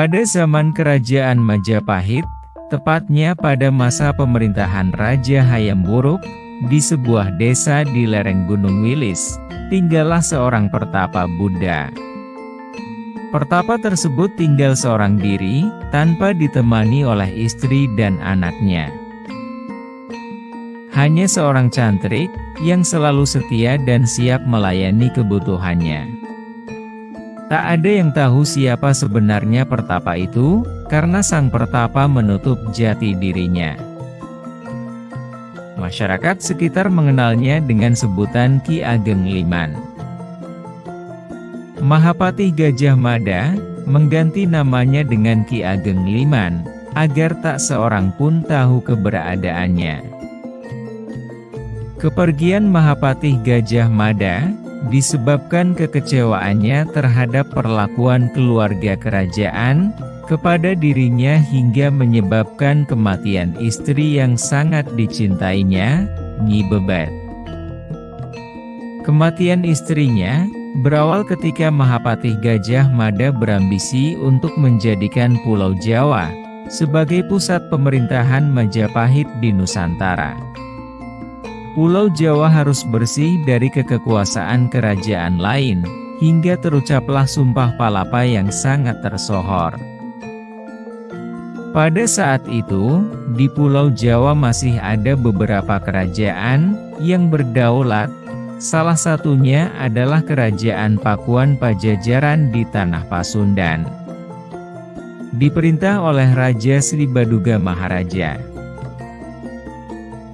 Pada zaman kerajaan Majapahit, tepatnya pada masa pemerintahan Raja Hayam Wuruk, di sebuah desa di lereng Gunung Wilis, tinggallah seorang pertapa Buddha. Pertapa tersebut tinggal seorang diri, tanpa ditemani oleh istri dan anaknya. Hanya seorang cantrik, yang selalu setia dan siap melayani kebutuhannya. Tak ada yang tahu siapa sebenarnya pertapa itu, karena sang pertapa menutup jati dirinya. Masyarakat sekitar mengenalnya dengan sebutan Ki Ageng Liman. Mahapatih Gajah Mada mengganti namanya dengan Ki Ageng Liman, agar tak seorang pun tahu keberadaannya. Kepergian Mahapatih Gajah Mada disebabkan kekecewaannya terhadap perlakuan keluarga kerajaan kepada dirinya hingga menyebabkan kematian istri yang sangat dicintainya, Nyi Bebet. Kematian istrinya berawal ketika Mahapatih Gajah Mada berambisi untuk menjadikan Pulau Jawa sebagai pusat pemerintahan Majapahit di Nusantara. Pulau Jawa harus bersih dari kekekuasaan kerajaan lain, hingga terucaplah Sumpah Palapa yang sangat tersohor. Pada saat itu, di Pulau Jawa masih ada beberapa kerajaan yang berdaulat. Salah satunya adalah Kerajaan Pakuan Pajajaran di Tanah Pasundan, diperintah oleh Raja Sri Baduga Maharaja.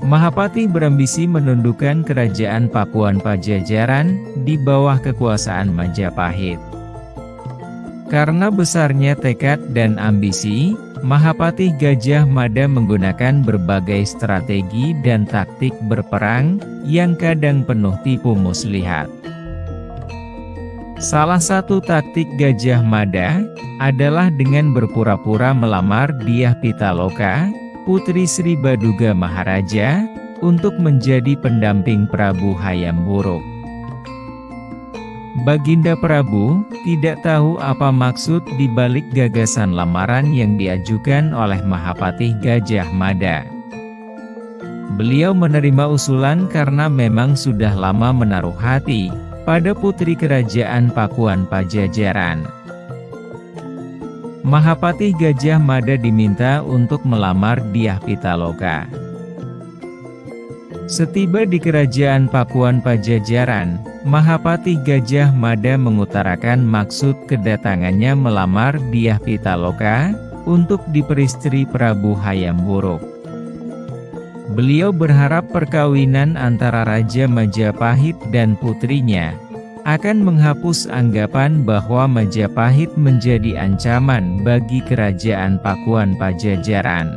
Mahapatih berambisi menundukkan Kerajaan Pakuan Pajajaran di bawah kekuasaan Majapahit. Karena besarnya tekad dan ambisi, Mahapatih Gajah Mada menggunakan berbagai strategi dan taktik berperang yang kadang penuh tipu muslihat. Salah satu taktik Gajah Mada adalah dengan berpura-pura melamar Dyah Pitaloka, putri Sri Baduga Maharaja, untuk menjadi pendamping Prabu Hayam Wuruk. Baginda Prabu tidak tahu apa maksud di balik gagasan lamaran yang diajukan oleh Mahapatih Gajah Mada. Beliau menerima usulan karena memang sudah lama menaruh hati pada putri kerajaan Pakuan Pajajaran. Mahapatih Gajah Mada diminta untuk melamar Dyah Pitaloka. Setiba di kerajaan Pakuan Pajajaran, Mahapatih Gajah Mada mengutarakan maksud kedatangannya melamar Dyah Pitaloka untuk diperistri Prabu Hayam Wuruk. Beliau berharap perkawinan antara Raja Majapahit dan putrinya akan menghapus anggapan bahwa Majapahit menjadi ancaman bagi kerajaan Pakuan Pajajaran.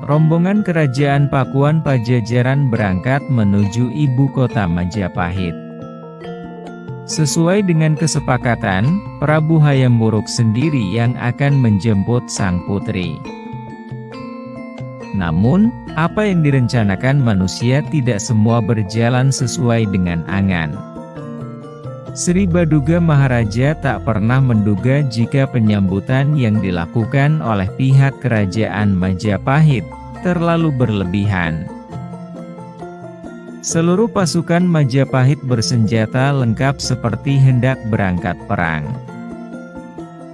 Rombongan kerajaan Pakuan Pajajaran berangkat menuju ibu kota Majapahit. Sesuai dengan kesepakatan, Prabu Hayam Wuruk sendiri yang akan menjemput sang putri. Namun, apa yang direncanakan manusia tidak semua berjalan sesuai dengan angan. Sri Baduga Maharaja tak pernah menduga jika penyambutan yang dilakukan oleh pihak kerajaan Majapahit terlalu berlebihan. Seluruh pasukan Majapahit bersenjata lengkap seperti hendak berangkat perang.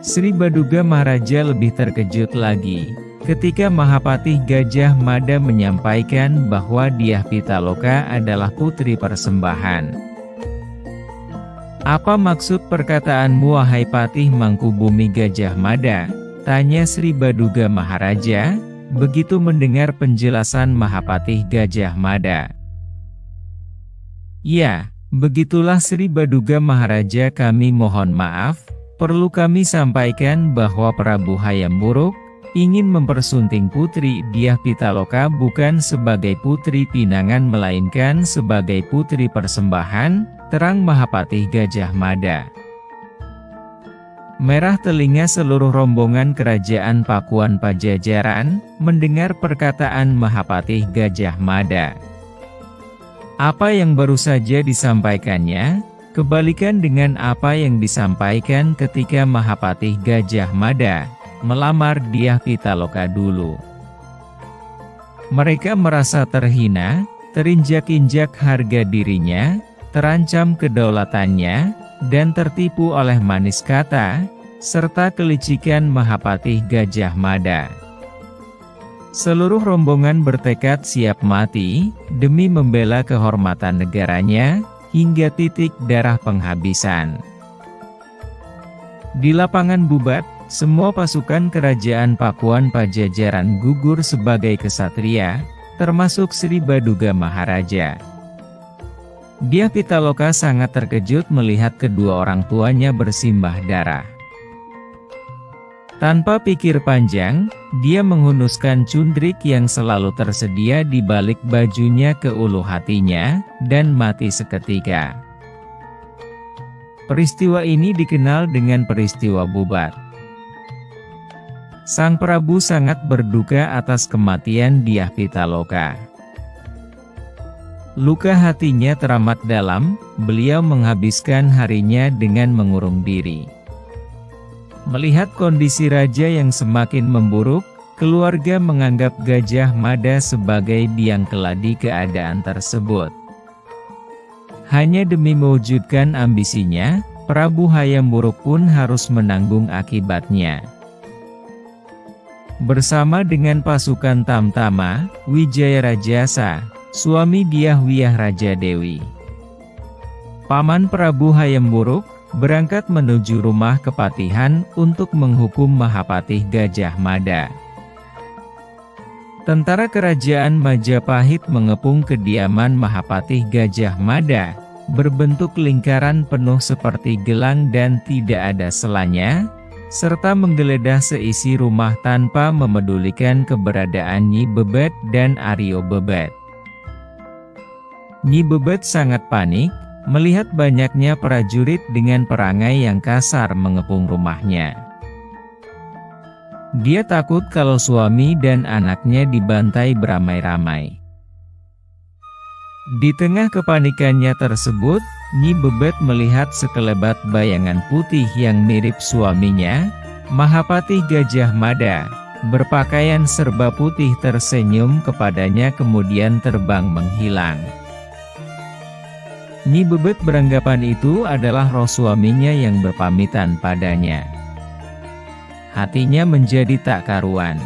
Sri Baduga Maharaja lebih terkejut lagi ketika Mahapatih Gajah Mada menyampaikan bahwa Dyah Pitaloka adalah putri persembahan. "Apa maksud perkataanmu wahai Patih Mangkubumi Gajah Mada?" tanya Sri Baduga Maharaja, begitu mendengar penjelasan Mahapatih Gajah Mada. "Ya, begitulah Sri Baduga Maharaja, kami mohon maaf, perlu kami sampaikan bahwa Prabu Hayam Wuruk ingin mempersunting putri Dyah Pitaloka bukan sebagai putri pinangan melainkan sebagai putri persembahan," terang Mahapatih Gajah Mada. Merah telinga seluruh rombongan kerajaan Pakuan Pajajaran mendengar perkataan Mahapatih Gajah Mada. Apa yang baru saja disampaikannya Kebalikan dengan apa yang disampaikan ketika Mahapatih Gajah Mada melamar Dyah Pitaloka dulu. Mereka merasa terhina, terinjak-injak harga dirinya, terancam kedaulatannya, dan tertipu oleh manis kata, serta kelicikan Mahapatih Gajah Mada. Seluruh rombongan bertekad siap mati, demi membela kehormatan negaranya, hingga titik darah penghabisan. Di lapangan Bubat, semua pasukan kerajaan Pakuan Pajajaran gugur sebagai kesatria, termasuk Sri Baduga Maharaja. Dyah Pitaloka sangat terkejut melihat kedua orang tuanya bersimbah darah. Tanpa pikir panjang, dia menghunuskan cundrik yang selalu tersedia di balik bajunya ke ulu hatinya, dan mati seketika. Peristiwa ini dikenal dengan peristiwa Bubat. Sang Prabu sangat berduka atas kematian Dyah Pitaloka. Luka hatinya teramat dalam, beliau menghabiskan harinya dengan mengurung diri. Melihat kondisi raja yang semakin memburuk, keluarga menganggap Gajah Mada sebagai biang keladi keadaan tersebut. Hanya demi mewujudkan ambisinya, Prabu Hayam Wuruk pun harus menanggung akibatnya. Bersama dengan pasukan Tamtama, Wijaya Rajasa, suami Dyah Wiyah Raja Dewi, paman Prabu Hayam Wuruk, berangkat menuju rumah kepatihan untuk menghukum Mahapatih Gajah Mada. Tentara kerajaan Majapahit mengepung kediaman Mahapatih Gajah Mada, berbentuk lingkaran penuh seperti gelang dan tidak ada selanya, serta menggeledah seisi rumah tanpa memedulikan keberadaan Nyi Bebet dan Aryo Bebet. Nyi Bebet sangat panik melihat banyaknya prajurit dengan perangai yang kasar mengepung rumahnya. Dia takut kalau suami dan anaknya dibantai beramai-ramai. Di tengah kepanikannya tersebut, Nyi Bebet melihat sekelebat bayangan putih yang mirip suaminya, Mahapatih Gajah Mada, berpakaian serba putih tersenyum kepadanya kemudian terbang menghilang. Nyi Bebet beranggapan itu adalah roh suaminya yang berpamitan padanya. Hatinya menjadi tak karuan.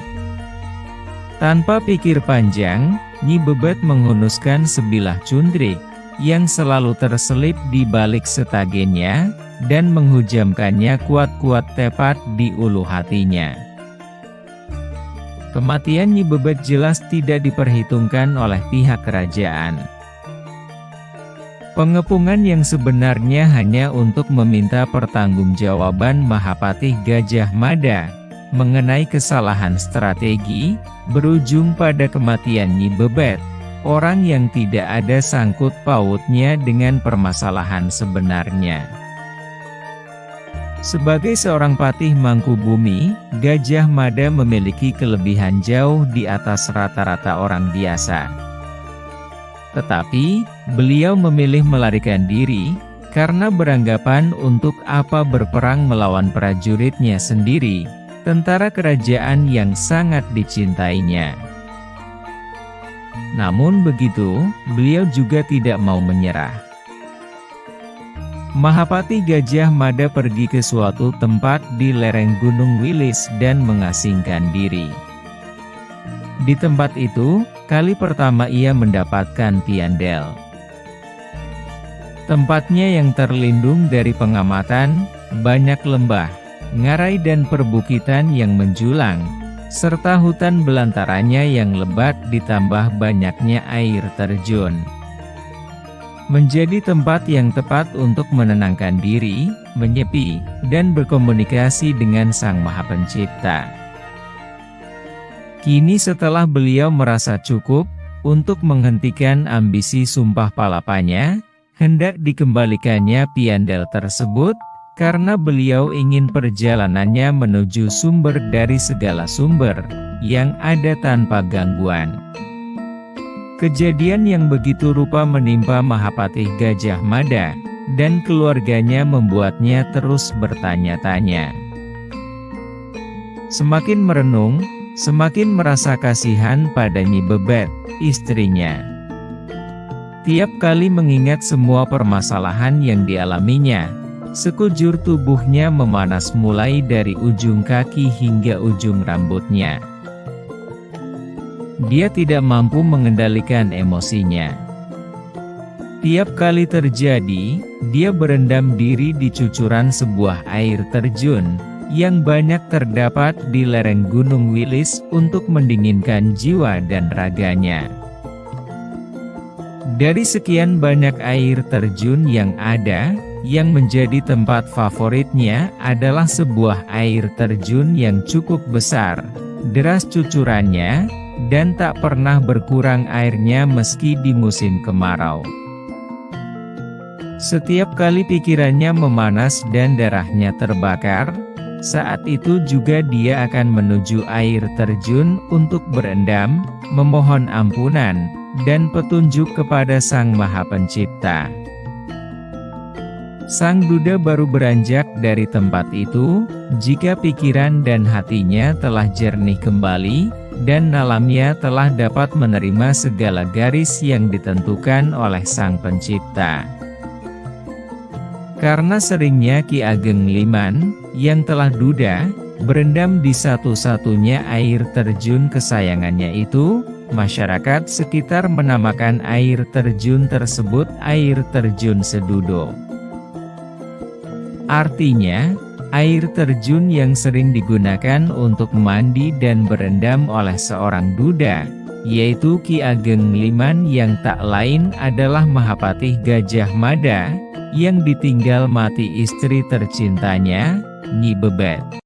Tanpa pikir panjang, Nyi Bebet menghunuskan sebilah cundrik, yang selalu terselip di balik setagennya, dan menghujamkannya kuat-kuat tepat di ulu hatinya. Kematian Nyi Bebet jelas tidak diperhitungkan oleh pihak kerajaan. Pengepungan yang sebenarnya hanya untuk meminta pertanggungjawaban Mahapatih Gajah Mada mengenai kesalahan strategi, berujung pada kematian Nyi Bebet, orang yang tidak ada sangkut pautnya dengan permasalahan sebenarnya. Sebagai seorang patih Mangkubumi, Gajah Mada memiliki kelebihan jauh di atas rata-rata orang biasa. Tetapi, beliau memilih melarikan diri, karena beranggapan untuk apa berperang melawan prajuritnya sendiri, tentara kerajaan yang sangat dicintainya. Namun begitu, beliau juga tidak mau menyerah. Mahapatih Gajah Mada pergi ke suatu tempat di lereng Gunung Wilis dan mengasingkan diri. Di tempat itu, kali pertama ia mendapatkan Piandel. Tempatnya yang terlindung dari pengamatan, banyak lembah, ngarai dan perbukitan yang menjulang, serta hutan belantaranya yang lebat ditambah banyaknya air terjun. Menjadi tempat yang tepat untuk menenangkan diri, menyepi, dan berkomunikasi dengan Sang Maha Pencipta. Kini setelah beliau merasa cukup, untuk menghentikan ambisi sumpah palapanya, hendak dikembalikannya Piandel tersebut, karena beliau ingin perjalanannya menuju sumber dari segala sumber, yang ada tanpa gangguan. Kejadian yang begitu rupa menimpa Mahapatih Gajah Mada, dan keluarganya membuatnya terus bertanya-tanya. Semakin merenung, semakin merasa kasihan pada Nyi Bebet, istrinya. Tiap kali mengingat semua permasalahan yang dialaminya, sekujur tubuhnya memanas mulai dari ujung kaki hingga ujung rambutnya. Dia tidak mampu mengendalikan emosinya. Tiap kali terjadi, dia berendam diri di cucuran sebuah air terjun, yang banyak terdapat di lereng Gunung Wilis untuk mendinginkan jiwa dan raganya. Dari sekian banyak air terjun yang ada, yang menjadi tempat favoritnya adalah sebuah air terjun yang cukup besar, deras cucurannya, dan tak pernah berkurang airnya meski di musim kemarau. Setiap kali pikirannya memanas dan darahnya terbakar, saat itu juga dia akan menuju air terjun untuk berendam, memohon ampunan, dan petunjuk kepada Sang Maha Pencipta. Sang Duda baru beranjak dari tempat itu, jika pikiran dan hatinya telah jernih kembali, dan nalamnya telah dapat menerima segala garis yang ditentukan oleh Sang Pencipta. Karena seringnya Ki Ageng Liman, yang telah duda, berendam di satu-satunya air terjun kesayangannya itu, masyarakat sekitar menamakan air terjun tersebut air terjun Sedudo. Artinya, air terjun yang sering digunakan untuk mandi dan berendam oleh seorang duda, yaitu Ki Ageng Liman yang tak lain adalah Mahapatih Gajah Mada, yang ditinggal mati istri tercintanya, Nyi Bebet.